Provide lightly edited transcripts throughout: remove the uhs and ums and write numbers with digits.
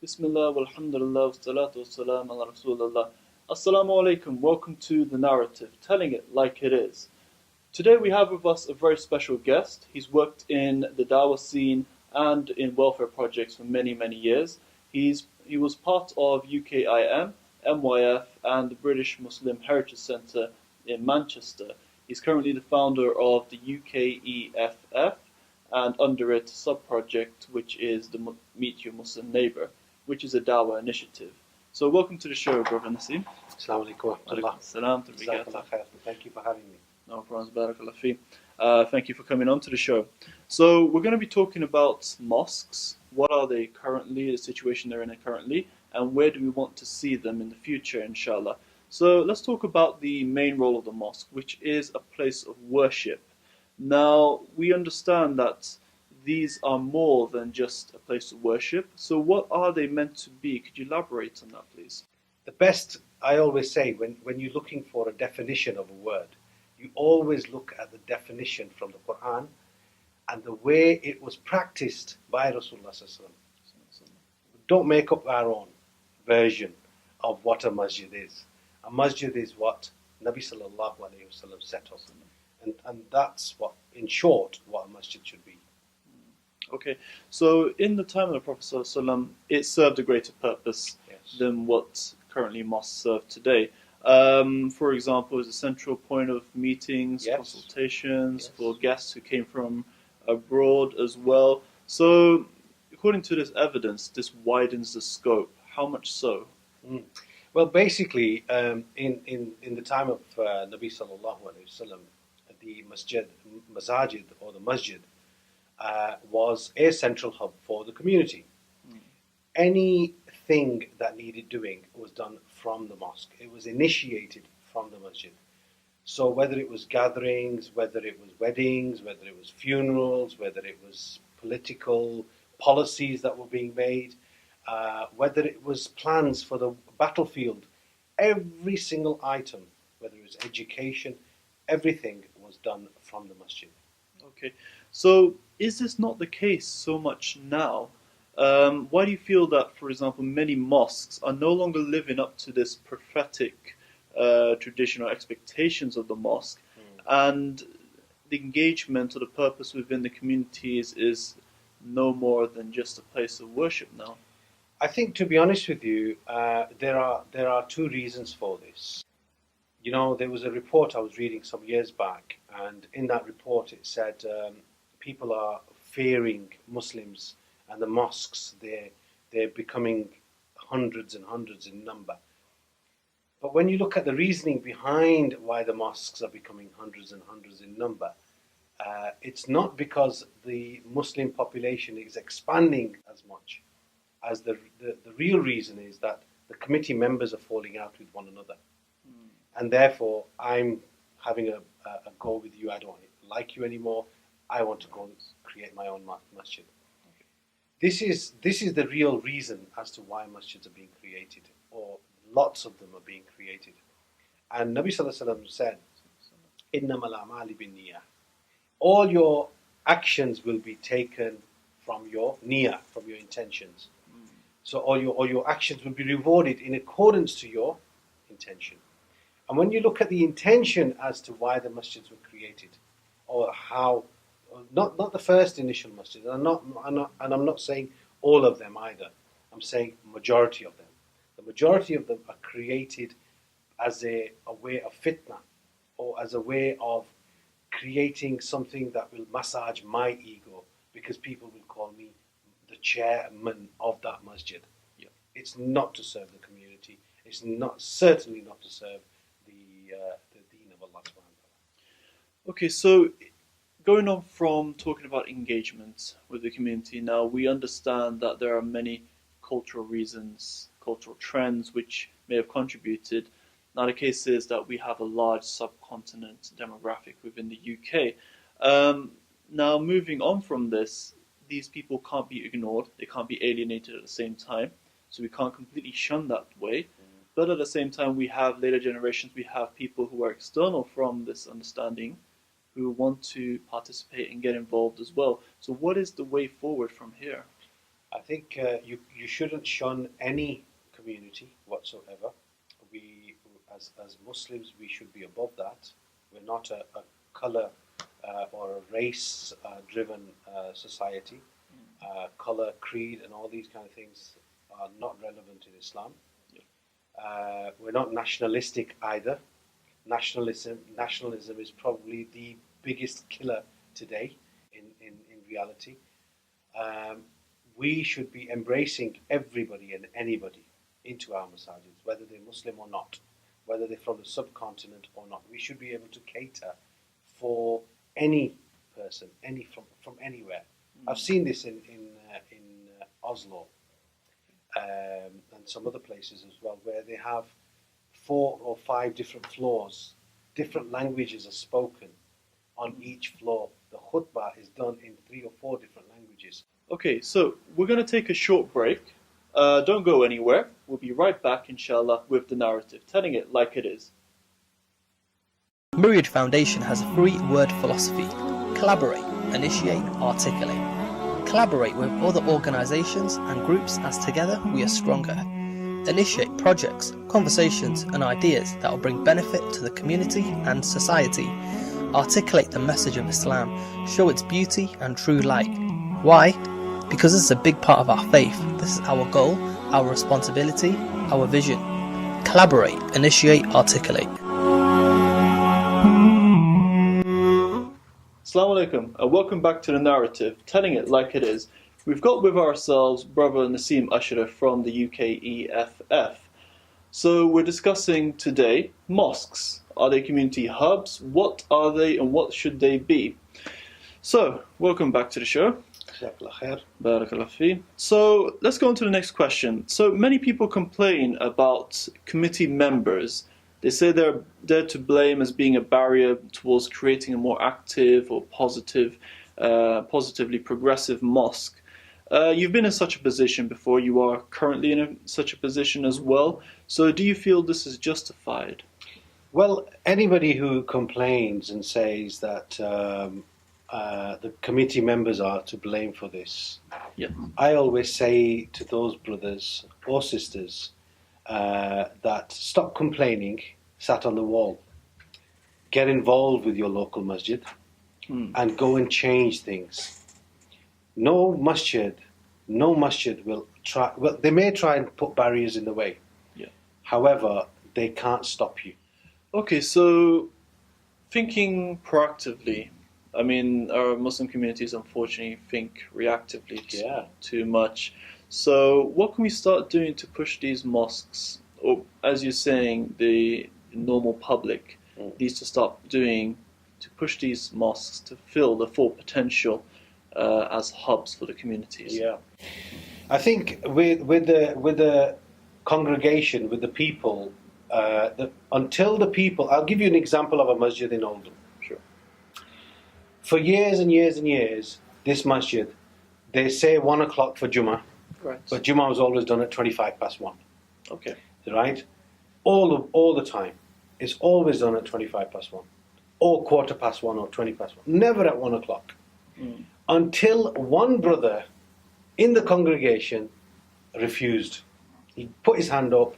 Bismillah, walhamdulillah, wassalatu wassalam ala rasulullah. Assalamu alaikum, welcome to The Narrative, telling it like it is. Today we have with us a very special guest. He's worked in the dawah scene and in welfare projects for many, many years. He was part of UKIM, MYF, and the British Muslim Heritage Centre in Manchester. He's currently the founder of the UKEFF and under it a sub-project which is the Meet Your Muslim Neighbour, which is a dawah initiative. So welcome to the show, Brother Naseem. Assalamu alaikum wa Alaikum. Thank you for having me. No problems, barakallah fi. Thank you for coming on to the show. So we're going to be talking about mosques. What are they currently, the situation they're in currently, and where do we want to see them in the future, inshallah. So let's talk about the main role of the mosque, which is a place of worship. Now, we understand that these are more than just a place of worship. So what are they meant to be? Could you elaborate on that, please? The best, I always say, when you're looking for a definition of a word, you always look at the definition from the Quran and the way it was practiced by Rasulullah sallallahu alaihi wasallam. Don't make up our own version of what a masjid is. A masjid is what Nabi sallallahu alaihi wasallam set up. And that's what, in short, what a masjid should be. Okay, so in the time of the Prophet ﷺ, it served a greater purpose than what currently mosques serve today. For example, as a central point of meetings, consultations for guests who came from abroad as well. So, according to this evidence, this widens the scope. How much so? Well, basically, in the time of Nabi sallallahu alaihi wasallam, the masjid or the masjid was a central hub for the community. Anything that needed doing was done from the mosque. It was initiated from the masjid. So whether it was gatherings, whether it was weddings, whether it was funerals, whether it was political policies that were being made, whether it was plans for the battlefield, every single item, whether it was education, everything was done from the masjid. Okay, so is this not the case so much now? Why do you feel that, for example, many mosques are no longer living up to this prophetic traditional expectations of the mosque, and the engagement or the purpose within the communities is no more than just a place of worship now? I think, to be honest with you, there are two reasons for this. You know, there was a report I was reading some years back, and in that report it said people are fearing Muslims and the mosques. They're becoming hundreds and hundreds in number. But when you look at the reasoning behind why the mosques are becoming hundreds and hundreds in number, it's not because the Muslim population is expanding as much as the real reason is that the committee members are falling out with one another. And therefore, I'm having a go with you. I don't like you anymore. I want to go create my own masjid. This is the real reason as to why masjids are being created, or lots of them are being created. And Nabi sallallahu alaihi wasallam said, "Innamal a'mali binniyah." All your actions will be taken from your niyyah, from your intentions. So all your actions will be rewarded in accordance to your intention. And when you look at the intention as to why the masjids were created, or how, not the first initial masjid, and I'm not saying all of them either. I'm saying majority of them. The majority of them are created as a way of fitna, or as a way of creating something that will massage my ego, because people will call me the chairman of that masjid. It's not to serve the community. It's certainly not to serve the deen of Allah subhanahu wa ta'ala. Okay, so going on from talking about engagement with the community now, we understand that there are many cultural reasons, cultural trends which may have contributed. Now the case is that we have a large subcontinent demographic within the UK. Now moving on from this, these people can't be ignored, they can't be alienated at the same time, so we can't completely shun that way. But at the same time, we have later generations, we have people who are external from this understanding who want to participate and get involved as well. So what is the way forward from here? I think you shouldn't shun any community whatsoever. We, as Muslims, we should be above that. We're not a colour or a race-driven society. Colour, creed, and all these kind of things are not relevant in Islam. We're not nationalistic either. Nationalism is probably the biggest killer today in reality. We should be embracing everybody and anybody into our masjids, whether they're Muslim or not, whether they're from the subcontinent or not. We should be able to cater for any person, from anywhere. I've seen this in Oslo and some other places as well, where they have 4 or 5 different floors. Different languages are spoken on each floor. The khutbah is done in 3 or 4 different languages. Okay, so we're going to take a short break. Don't go anywhere. We'll be right back, inshallah, with the narrative, telling it like it is. Myriad Foundation has a 3-word philosophy: collaborate, initiate, articulate. Collaborate with other organisations and groups, as together we are stronger. Initiate projects, conversations and ideas that will bring benefit to the community and society. Articulate the message of Islam, show its beauty and true light. Why? Because this is a big part of our faith. This is our goal, our responsibility, our vision. Collaborate, initiate, articulate. Assalamu alaikum, and welcome back to the narrative, telling it like it is. We've got with ourselves brother Naseem Ashraf from the UKEFF. So we're discussing today mosques. Are they community hubs? What are they and what should they be? So, welcome back to the show. Barakallah fi. So, let's go on to the next question. So, many people complain about committee members. They say they're to blame as being a barrier towards creating a more active or positively progressive mosque. You've been in such a position before. You are currently in such a position as well. So do you feel this is justified? Well, anybody who complains and says that the committee members are to blame for this, I always say to those brothers or sisters that stop complaining, sat on the wall. Get involved with your local masjid and go and change things. No masjid will try. Well, they may try and put barriers in the way. However, they can't stop you. Okay, so thinking proactively. I mean, our Muslim communities unfortunately think reactively too much. So what can we start doing to push these mosques, or as you're saying, the normal public needs to start doing to push these mosques to fill the full potential as hubs for the communities? I think with the congregation, with the people, until the people, I'll give you an example of a masjid in Oldham. Sure. For years and years and years, this masjid, they say 1 o'clock for Jummah, right, but Jummah was always done at 1:25. Okay. Right? All the time. It's always done at 1:25, or 1:15 or 1:20. Never at 1 o'clock. Until one brother in the congregation refused. He put his hand up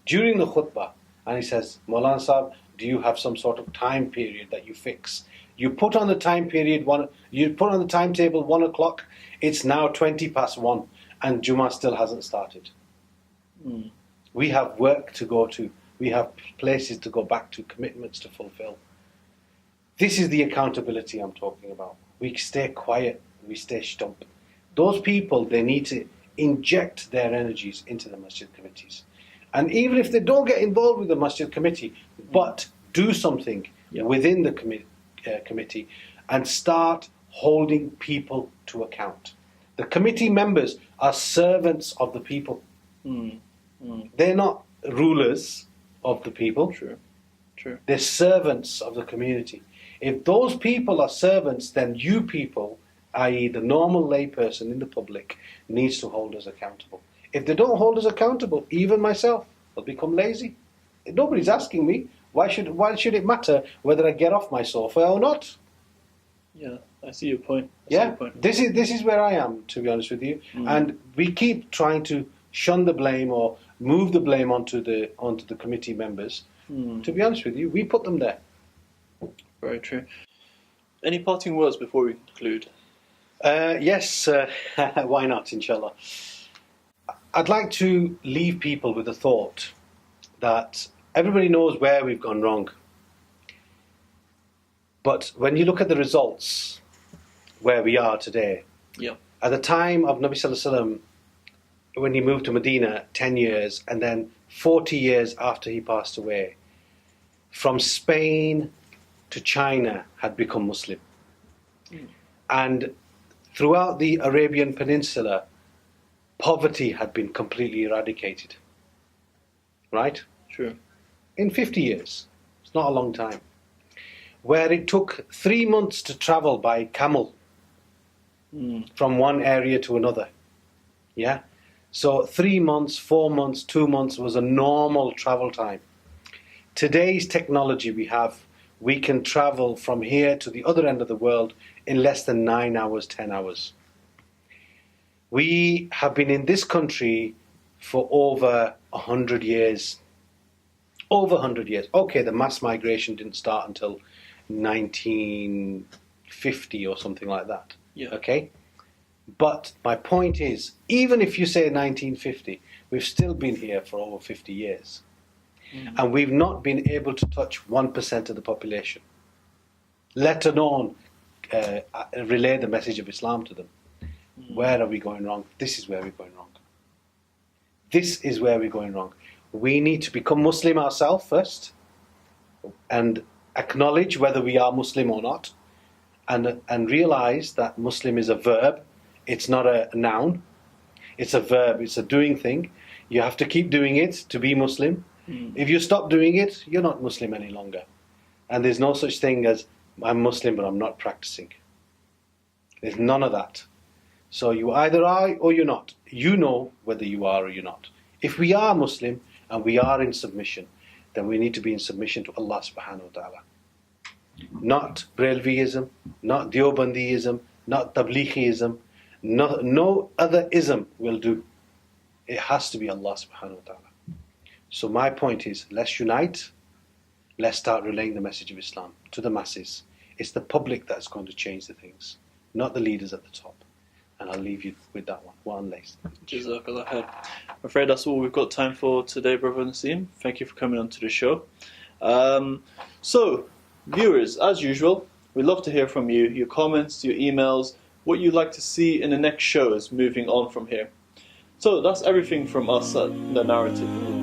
during the khutbah and he says, Maulana Sahib, do you have some sort of time period that you fix? You put on the time period you put on the timetable 1 o'clock, it's now 1:20 and Jummah still hasn't started. We have work to go to. We have places to go back to, commitments to fulfill. This is the accountability I'm talking about. We stay quiet, we stay stump. Those people, they need to inject their energies into the masjid committees. And even if they don't get involved with the masjid committee, but do something within the committee and start holding people to account. The committee members are servants of the people. They're not rulers of the people. True. They're servants of the community. If those people are servants, then you people, i.e. the normal layperson in the public, needs to hold us accountable. If they don't hold us accountable, even myself, I'll become lazy. Nobody's asking me. Why should it matter whether I get off my sofa or not? I see your point. I see your Yeah, point. this is where I am, to be honest with you. And we keep trying to shun the blame or move the blame onto the committee members. To be honest with you, we put them there. Very true. Any parting words before we conclude? Yes, why not, inshallah. I'd like to leave people with the thought that everybody knows where we've gone wrong. But when you look at the results, where we are today, Yeah. at the time of Nabi Sallallahu Alaihi Wasallam, when he moved to Medina, 10 years, and then 40 years after he passed away, from Spain to China had become Muslim. And throughout the Arabian Peninsula, poverty had been completely eradicated. Right? True. In 50 years. It's not a long time. Where it took 3 months to travel by camel from one area to another. Yeah? So 3 months, 4 months, 2 months was a normal travel time. Today's technology we can travel from here to the other end of the world in less than 9 hours, 10 hours. We have been in this country for over 100 years. Over 100 years. Okay, the mass migration didn't start until 1950 or something like that. Yeah. Okay? But my point is, even if you say 1950, we've still been here for over 50 years. And we've not been able to touch 1% of the population, let alone relay the message of Islam to them. Where are we going wrong? This is where we're going wrong. This is where we're going wrong. We need to become Muslim ourselves first and acknowledge whether we are Muslim or not, and realize that Muslim is a verb. It's not a noun. It's a verb. It's a doing thing. You have to keep doing it to be Muslim. If you stop doing it, you're not Muslim any longer. And there's no such thing as, I'm Muslim but I'm not practicing. There's none of that. So you either are or you're not. You know whether you are or you're not. If we are Muslim and we are in submission, then we need to be in submission to Allah subhanahu wa ta'ala. Not Brelviism, not Deobandiyism, not Tablighism, no other ism will do. It has to be Allah subhanahu wa ta'ala. So my point is, let's unite, let's start relaying the message of Islam to the masses. It's the public that's going to change the things, not the leaders at the top. And I'll leave you with that one last. Jazakallah khair. I'm afraid that's all we've got time for today, Brother Naseem. Thank you for coming on to the show. So, viewers, as usual, we'd love to hear from you, your comments, your emails, what you'd like to see in the next shows moving on from here. So that's everything from us at The Narrative.